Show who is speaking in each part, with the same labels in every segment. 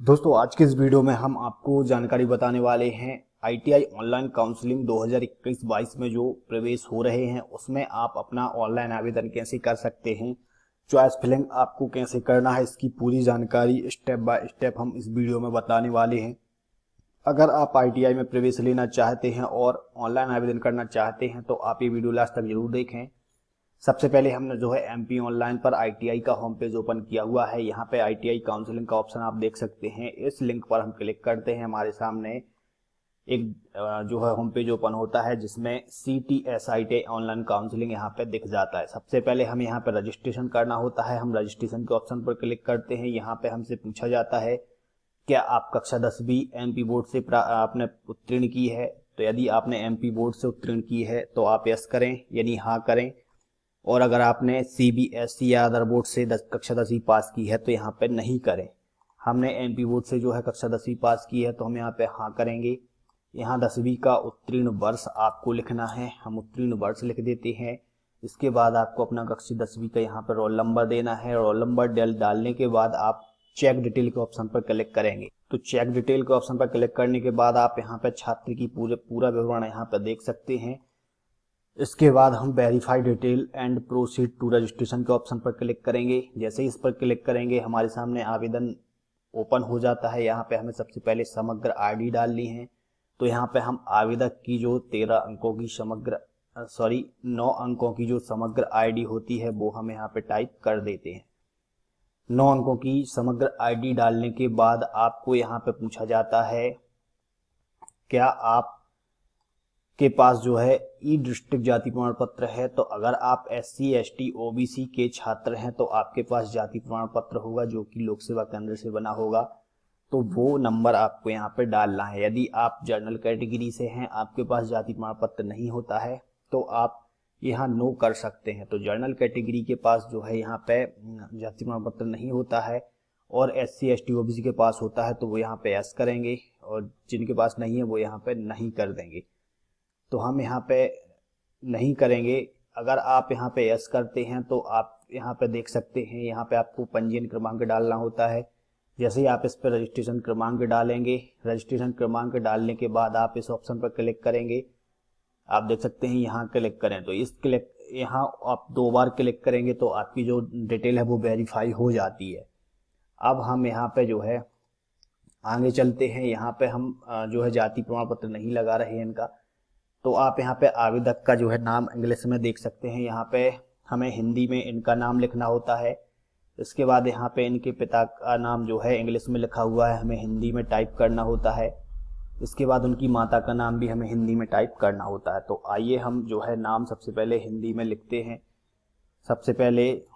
Speaker 1: दोस्तों आज के इस वीडियो में हम आपको जानकारी बताने वाले हैं आईटीआई ऑनलाइन काउंसलिंग 2021-22 में जो प्रवेश हो रहे हैं उसमें आप अपना ऑनलाइन आवेदन कैसे कर सकते हैं, चॉइस फिलिंग आपको कैसे करना है, इसकी पूरी जानकारी स्टेप बाय स्टेप हम इस वीडियो में बताने वाले हैं। अगर आप आईटीआई में प्रवेश लेना चाहते हैं और ऑनलाइन आवेदन करना चाहते हैं तो आप ये वीडियो लास्ट तक जरूर देखें। सबसे पहले हमने जो है एमपी ऑनलाइन पर आईटीआई का होम पेज ओपन किया हुआ है। यहाँ पे आईटीआई काउंसलिंग का ऑप्शन आप देख सकते हैं। इस लिंक पर हम क्लिक करते हैं, हमारे सामने एक जो है होम पेज ओपन होता है जिसमें CTS आईटीआई ऑनलाइन काउंसलिंग यहाँ पे दिख जाता है। सबसे पहले हमें यहाँ पे रजिस्ट्रेशन करना होता है। हम रजिस्ट्रेशन के ऑप्शन पर क्लिक करते हैं। यहाँ पे हमसे पूछा जाता है क्या आप कक्षा 10वीं एमपी बोर्ड से आपने उत्तीर्ण की है। तो यदि आपने एमपी बोर्ड से उत्तीर्ण की है तो आप यस करें यानी हाँ करें, और अगर आपने सीबीएसई या अदर बोर्ड से कक्षा 10वीं पास की है तो यहाँ पे नहीं करें। हमने एमपी बोर्ड से जो है कक्षा 10वीं पास की है तो हम यहाँ पे हाँ करेंगे। यहाँ 10वीं का उत्तीर्ण वर्ष आपको लिखना है, हम उत्तीर्ण वर्ष लिख देते हैं। इसके बाद आपको अपना कक्षा 10वीं का यहाँ पर रोल नंबर देना है। रोल नंबर डालने के बाद आप चेक डिटेल के ऑप्शन पर क्लिक करेंगे। तो चेक डिटेल के ऑप्शन पर क्लिक करने के बाद आप यहाँ पे छात्र की पूरा विवरण यहाँ पर देख सकते हैं। इसके बाद हम verify detail and proceed to registration के ऑप्शन पर क्लिक करेंगे। जैसे ही इस पर क्लिक करेंगे हमारे सामने आवेदन ओपन हो जाता है। यहाँ पे हमें सबसे पहले समग्र आईडी डालनी है। तो यहाँ पे हम आवेदक की जो 9 अंकों की जो समग्र आईडी होती है वो हम यहाँ पे टाइप कर देते हैं। 9 अंकों की समग्र आईडी डालने के बाद आपको यहाँ पे पूछा जाता है क्या आप के पास जो है ई डिस्ट्रिक्ट जाति प्रमाण पत्र है। तो अगर आप SC ST OBC के छात्र हैं तो आपके पास जाति प्रमाण पत्र होगा जो कि लोक सेवा केंद्र से बना होगा। तो वो नंबर आपको यहाँ पे डालना है। यदि आप जनरल कैटेगरी से हैं, आपके पास जाति प्रमाण पत्र नहीं होता है तो आप यहाँ नो कर सकते हैं। तो जनरल कैटेगरी के पास जो है यहाँ पे जाति प्रमाण पत्र नहीं होता है और SC ST OBC के पास होता है तो वो यहाँ पे यस करेंगे, और जिनके पास नहीं है वो यहाँ पे नहीं कर देंगे। तो हम यहाँ पे नहीं करेंगे। अगर आप यहाँ पे यस करते हैं तो आप यहाँ पे देख सकते हैं, यहाँ पे आपको पंजीयन क्रमांक डालना होता है। जैसे ही आप इस पर रजिस्ट्रेशन क्रमांक डालेंगे, रजिस्ट्रेशन क्रमांक डालने के बाद आप इस ऑप्शन पर क्लिक करेंगे। आप देख सकते हैं यहाँ क्लिक करें तो इस क्लिक यहाँ आप 2 बार क्लिक करेंगे तो आपकी जो डिटेल है वो वेरीफाई हो जाती है। अब हम यहाँ पे जो है आगे चलते हैं। यहाँ पे हम जो है जाति प्रमाण पत्र नहीं लगा रहे हैं इनका। तो आप यहाँ पे आवेदक का जो है नाम इंग्लिश में देख सकते हैं। यहाँ पे हमें हिंदी में इनका नाम लिखना होता है। इसके बाद यहाँ पे इनके पिता का नाम जो है इंग्लिश में लिखा हुआ है, हमें हिंदी में टाइप करना होता है। इसके बाद उनकी माता का नाम भी हमें हिंदी में टाइप करना होता है। तो आइए हम जो है नाम सबसे पहले हिंदी में लिखते हैं। सबसे पहले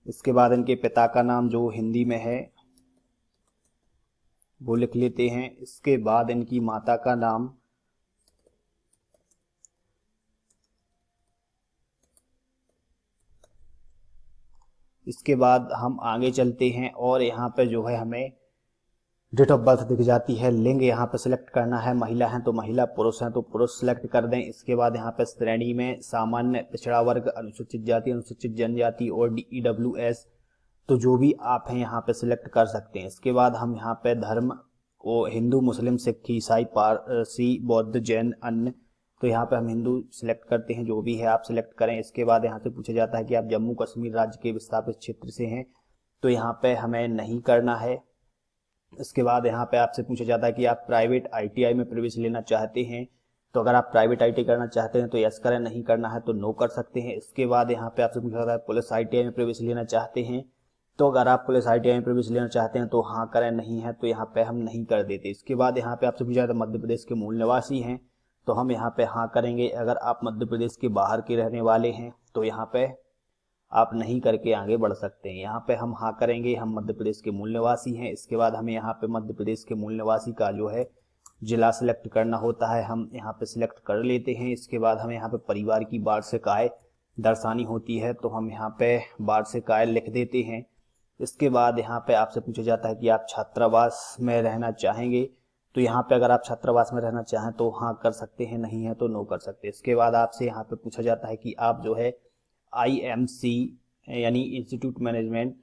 Speaker 1: इसके बाद इनके पिता का नाम जो हिंदी में है वो लिख लेते हैं। इसके बाद इनकी माता का नाम, इसके बाद हम आगे चलते हैं और यहाँ पे जो है हमें डेट ऑफ बर्थ दिख जाती है। लिंग यहाँ पे सिलेक्ट करना है, महिला हैं तो महिला, पुरुष हैं तो पुरुष सिलेक्ट कर दें। इसके बाद यहाँ पे श्रेणी में सामान्य, पिछड़ा वर्ग, अनुसूचित जाति, अनुसूचित जनजाति और EWS, तो जो भी आप हैं यहाँ पे सिलेक्ट कर सकते हैं। इसके बाद हम यहाँ पे धर्म को हिंदू, मुस्लिम, सिख, ईसाई, पारसी, बौद्ध, जैन, अन्य, तो यहाँ पे हम हिंदू सिलेक्ट करते हैं। जो भी है आप सिलेक्ट करें। इसके बाद यहाँ से पूछा जाता है कि आप जम्मू कश्मीर राज्य के विस्थापित क्षेत्र से हैं, तो यहाँ पे हमें नहीं करना है। इसके बाद यहाँ पे आपसे पूछा जाता है कि आप प्राइवेट आईटीआई में प्रवेश लेना चाहते हैं। तो अगर आप प्राइवेट आईटीआई करना चाहते हैं तो यस करें, नहीं करना है तो नो कर सकते हैं। इसके बाद यहाँ पे आपसे पूछा जाता है पुलिस आईटीआई में प्रवेश लेना चाहते हैं। तो अगर आप पुलिस आईटीआई में प्रवेश लेना चाहते हैं तो हाँ करें, नहीं है तो यहाँ पे हम नहीं कर देते। इसके बाद यहाँ पे आपसे पूछा जाता है मध्य प्रदेश के मूल निवासी हैं, तो हम यहाँ पे हाँ करेंगे। अगर आप मध्य प्रदेश के बाहर के रहने वाले हैं तो यहाँ पे आप नहीं करके आगे बढ़ सकते हैं। यहाँ पे हम हाँ करेंगे, हम मध्य प्रदेश के मूल निवासी हैं। इसके बाद हमें यहाँ पे मध्य प्रदेश के मूल निवासी का जो है जिला सिलेक्ट करना होता है, हम यहाँ पे सिलेक्ट कर लेते हैं। इसके बाद हमें यहाँ पे परिवार की वार्षिक आय दर्शानी होती है, तो हम यहाँ पे वार्षिक आय लिख देते हैं। इसके बाद यहाँ पे आपसे पूछा जाता है कि आप छात्रावास में रहना चाहेंगे, तो यहाँ पे अगर आप छात्रावास में रहना चाहें तो हाँ कर सकते हैं, नहीं है तो नो कर सकते हैं। इसके बाद आपसे यहाँ पे पूछा जाता है कि आप जो है IMC यानी इंस्टीट्यूट मैनेजमेंट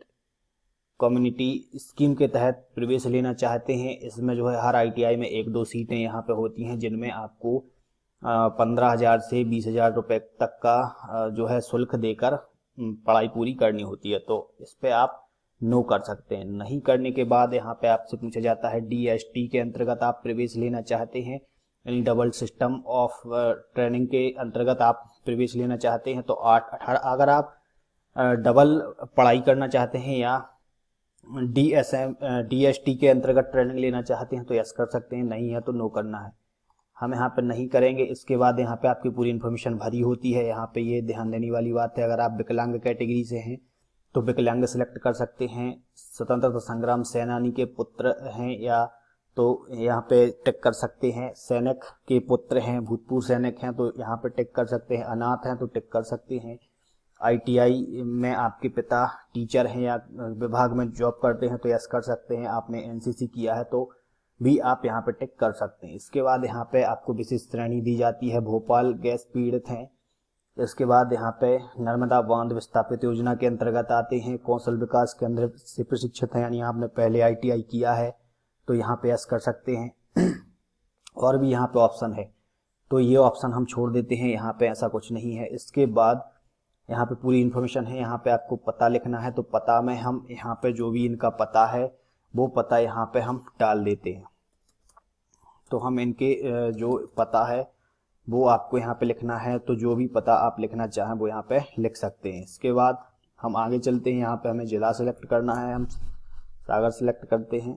Speaker 1: कम्युनिटी स्कीम के तहत प्रवेश लेना चाहते हैं, इसमें जो है हर ITI में 1-2 सीटें यहाँ पे होती हैं जिनमें आपको 15,000 से 20,000 रुपये तक का जो है शुल्क देकर पढ़ाई पूरी करनी होती है। तो इस पे आप नो कर सकते हैं। नहीं करने के बाद यहाँ पे आपसे पूछा जाता है DST के अंतर्गत आप प्रवेश लेना चाहते हैं, यानी डबल सिस्टम ऑफ ट्रेनिंग के अंतर्गत आप प्रवेश लेना चाहते हैं। तो 18 अगर आप डबल पढ़ाई करना चाहते हैं या DST के अंतर्गत ट्रेनिंग लेना चाहते हैं तो यस कर सकते हैं, नहीं है तो नो करना है। हम यहाँ पे नहीं करेंगे। इसके बाद यहाँ पे आपकी पूरी इन्फॉर्मेशन भरी होती है। यहाँ पे ये ध्यान देने वाली बात है, अगर आप विकलांग कैटेगरी से हैं तो विकलांग सेलेक्ट कर सकते हैं, स्वतंत्रता संग्राम सेनानी के पुत्र हैं या तो यहाँ पे टिक कर सकते हैं, सैनिक के पुत्र हैं, भूतपूर्व सैनिक हैं तो यहाँ पे टिक कर सकते हैं, अनाथ हैं तो टिक कर सकते हैं, ITI में आपके पिता टीचर हैं या विभाग में जॉब करते हैं तो यस कर सकते हैं, आपने NCC किया है तो भी आप यहाँ पे टिक कर सकते हैं। इसके बाद यहाँ पे आपको विशेष श्रेणी दी जाती है, भोपाल गैस पीड़ित हैं। इसके बाद यहाँ पे नर्मदा बांध विस्थापित योजना के अंतर्गत आते हैं, कौशल विकास केंद्र से प्रशिक्षित हैं, यानी आपने पहले ITI किया है तो यहाँ पे यस कर सकते हैं। और भी यहाँ पे ऑप्शन है तो ये ऑप्शन हम छोड़ देते हैं, यहाँ पे ऐसा कुछ नहीं है। इसके बाद यहाँ पे पूरी इन्फॉर्मेशन है, यहाँ पे आपको पता लिखना है तो पता में हम यहाँ पे जो भी इनका पता है वो पता यहाँ पे हम डाल देते हैं। तो हम इनके जो पता है वो आपको यहाँ पे लिखना है, तो जो भी पता आप लिखना चाहें वो यहाँ पे लिख सकते हैं। इसके बाद हम आगे चलते हैं, यहाँ पे हमें जिला सेलेक्ट करना है, हम सागर सेलेक्ट करते हैं।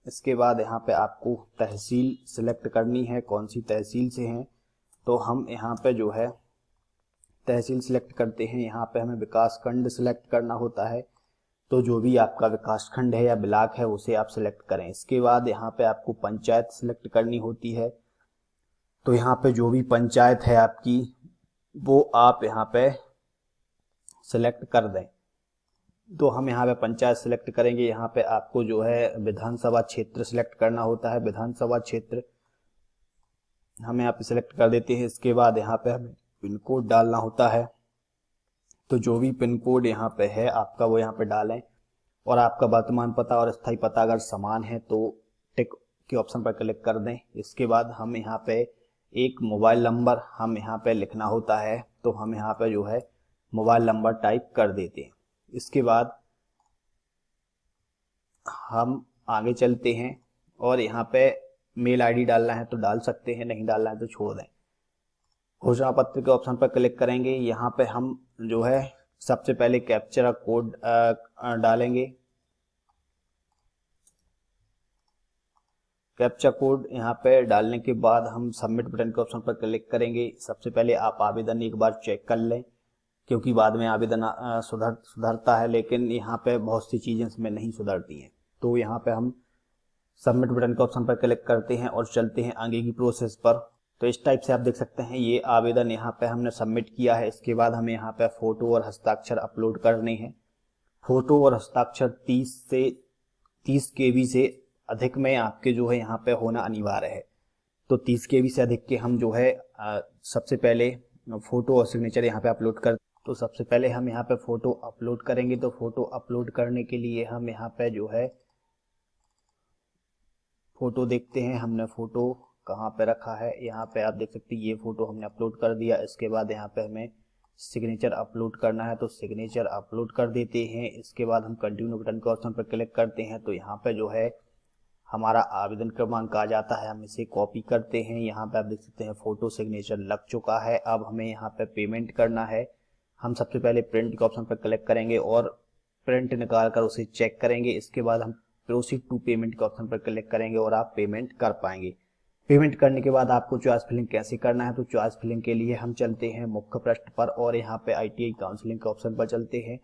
Speaker 1: इसके बाद यहाँ पे आपको तहसील सेलेक्ट करनी है, कौन सी तहसील से हैं तो हम यहाँ पे जो है तहसील सेलेक्ट करते हैं। यहाँ पे हमें विकास खंड सेलेक्ट करना होता है, तो जो भी आपका विकास खंड है या ब्लॉक है उसे आप सेलेक्ट करें। इसके बाद यहाँ पे आपको पंचायत सेलेक्ट करनी होती है, तो यहाँ पे जो भी पंचायत है आपकी वो आप यहाँ पे सेलेक्ट कर दें। तो हम यहाँ पे पंचायत सेलेक्ट करेंगे। यहाँ पे आपको जो है विधानसभा क्षेत्र सेलेक्ट करना होता है, विधानसभा क्षेत्र हम यहाँ पे सेलेक्ट कर देते हैं। इसके बाद यहाँ पे हमें पिन कोड डालना होता है, तो जो भी पिन कोड यहाँ पे है आपका वो यहाँ पे डालें, और आपका वर्तमान पता और स्थायी पता अगर समान है तो टिक के ऑप्शन पर क्लिक कर दें। इसके बाद हम यहाँ पे एक मोबाइल नंबर हम यहाँ पे लिखना होता है, तो हम यहाँ पे जो है मोबाइल नंबर टाइप कर देते हैं। इसके बाद हम आगे चलते हैं और यहाँ पे मेल ID डालना है तो डाल सकते हैं, नहीं डालना है तो छोड़ दें। घोषणा पत्र के ऑप्शन पर क्लिक करेंगे। यहाँ पे हम जो है सबसे पहले कैप्चर कोड डालेंगे। कैप्चर कोड यहाँ पे डालने के बाद हम सबमिट बटन के ऑप्शन पर क्लिक करेंगे। सबसे पहले आप आवेदन एक बार चेक कर लें, क्योंकि बाद में आवेदन सुधरता है, लेकिन यहाँ पे बहुत सी चीज़ें इसमें नहीं सुधरती हैं। तो यहाँ पे हम सबमिट बटन के ऑप्शन पर क्लिक करते हैं और चलते हैं आगे की प्रोसेस पर। तो इस टाइप से आप देख सकते हैं ये आवेदन यहाँ पे हमने सबमिट किया है। इसके बाद हमें यहाँ पे फोटो और हस्ताक्षर अपलोड करने हैं। फोटो और हस्ताक्षर 30 KB से अधिक में आपके जो है यहाँ पे होना अनिवार्य है। तो 30 KB से अधिक के हम जो है सबसे पहले फोटो और सिग्नेचर यहाँ पे अपलोड कर, तो सबसे पहले हम यहाँ पे फोटो अपलोड करेंगे। तो फोटो अपलोड करने के लिए हम यहाँ पे जो है फोटो देखते हैं, हमने फोटो कहाँ पे रखा है। यहाँ पे आप देख सकते हैं ये फोटो हमने अपलोड कर दिया। इसके बाद यहाँ पे हमें सिग्नेचर अपलोड करना है, तो सिग्नेचर अपलोड कर देते हैं। इसके बाद हम कंटिन्यू बटन के ऑप्शन पर क्लिक करते हैं, तो यहाँ पे जो है हमारा आवेदन क्रमांक आ जाता है। हम इसे कॉपी करते हैं। यहाँ पे आप देख सकते हैं फोटो सिग्नेचर लग चुका है। अब हमें यहाँ पे पेमेंट करना है। हम सबसे पहले प्रिंट के ऑप्शन पर क्लिक करेंगे और प्रिंट निकाल कर उसे चेक करेंगे। इसके बाद हम प्रोसीड टू पेमेंट के ऑप्शन पर क्लिक करेंगे और आप पेमेंट कर पाएंगे। पेमेंट करने के बाद आपको चॉइस फिलिंग कैसे करना है, तो चॉइस फिलिंग के लिए हम चलते हैं मुख्य पृष्ठ पर और यहाँ पे ITI काउंसलिंग के ऑप्शन पर चलते हैं।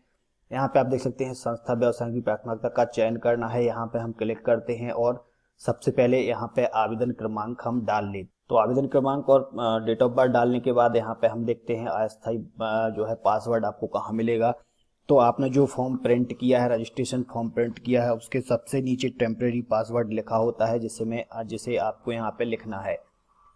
Speaker 1: यहाँ पे आप देख सकते हैं संस्था व्यवसाय की प्राथमिकता का चयन करना है। यहाँ पे हम क्लिक करते हैं और सबसे पहले यहाँ पे आवेदन क्रमांक हम डाल लें। तो आवेदन क्रमांक और डेट ऑफ बर्थ डालने के बाद यहाँ पे हम देखते हैं अस्थायी जो है पासवर्ड आपको कहाँ मिलेगा। तो आपने जो फॉर्म प्रिंट किया है, रजिस्ट्रेशन फॉर्म प्रिंट किया है, उसके सबसे नीचे टेम्परेरी पासवर्ड लिखा होता है जिसे आपको यहाँ पे लिखना है।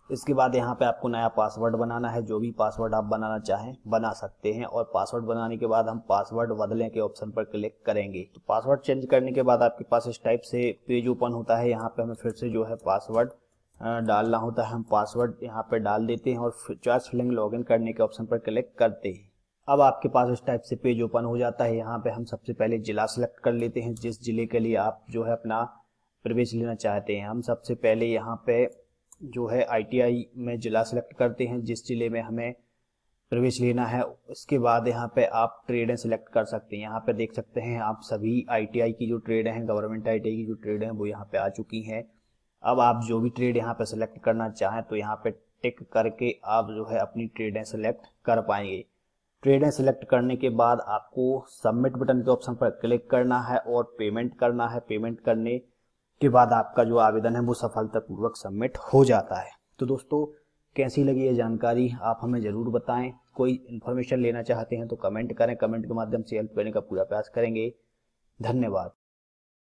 Speaker 1: इसके बाद यहाँ पे आपको नया पासवर्ड बनाना है। जो भी पासवर्ड आप बनाना चाहें बना सकते हैं। और पासवर्ड बनाने के बाद हम पासवर्ड बदलने के ऑप्शन पर क्लिक करेंगे। तो पासवर्ड चेंज करने के बाद आपके पास इस टाइप से पेज ओपन होता है। यहाँ पे हमें फिर से जो है पासवर्ड डालना होता है। हम पासवर्ड यहाँ पे डाल देते हैं और चॉइस फिलिंग लॉगिन करने के ऑप्शन पर क्लिक करते हैं। अब आपके पास इस टाइप से पेज ओपन हो जाता है। यहाँ पे हम सबसे पहले जिला सेलेक्ट कर लेते हैं, जिस जिले के लिए आप जो है अपना प्रवेश लेना चाहते हैं। हम सबसे पहले यहाँ पे जो है ITI में जिला सेलेक्ट करते हैं, जिस जिले में हमें प्रवेश लेना है। उसके बाद यहाँ पे आप ट्रेडें सेलेक्ट कर सकते हैं। यहाँ पे देख सकते हैं आप सभी ITI की जो ट्रेड हैं, गवर्नमेंट ITI की जो ट्रेड हैं वो यहाँ पे आ चुकी हैं। अब आप जो भी ट्रेड यहाँ पे सेलेक्ट करना चाहें तो यहाँ पे टिक करके आप जो है अपनी ट्रेडें सेलेक्ट कर पाएंगे। ट्रेडें सेलेक्ट करने के बाद आपको सबमिट बटन के ऑप्शन पर क्लिक करना है और पेमेंट करना है। पेमेंट करने के बाद आपका जो आवेदन है वो सफलतापूर्वक सबमिट हो जाता है। तो दोस्तों, कैसी लगी ये जानकारी आप हमें ज़रूर बताएं। कोई इन्फॉर्मेशन लेना चाहते हैं तो कमेंट करें। कमेंट के माध्यम से हेल्प करने का पूरा प्रयास करेंगे। धन्यवाद।